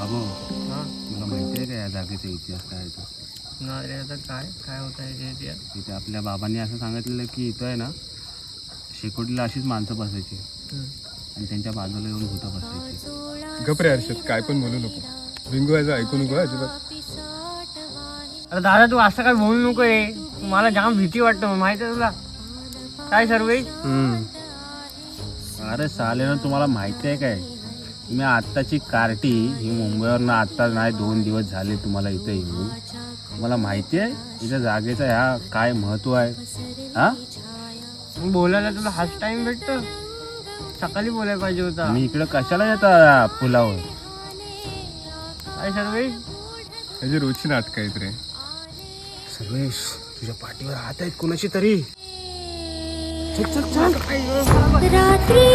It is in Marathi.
बाबू हा तुला माहिती आहे का या जागेचा इतिहास काय आहे तो? नाही रे, आता काय काय होत आहे ते इथे आपल्या बाबांनी असं सांगितलेलं की इथं आहे ना शेकोटीला अशीच माणसं बसायची आणि त्यांच्या बाजूला येऊन भूतं बसायची. गप रे हर्षद, काय पण बोलू नको. बिंगू याचं ऐकू नको अजिबात. अरे दादा, तू असं काय बोलू नको रे. मला जाम भीती वाटतं, माहिती आहे तुला काय सर्वेश. अरे सालेनं तुम्हाला माहिती आहे काय, मी आत्ताची कार्टी ही मुंबईवरनं आत्ता नाही 2 दिवस झाले तुम्हाला इथे येऊन. मला माहिती आहे इथं जागेचं ह्या काय महत्त्व आहे. हा बोलायला तुला हाच टाइम भेटतो, सकाळी बोलायला पाहिजे होता. मी इकडे कशाला येता पुलावर. काय सर्वेश, त्याची रोजची नाटकं आहेत रे. सर्वेश तुझ्या पाठीवर हात आहेत कोणाची तरी. रात्री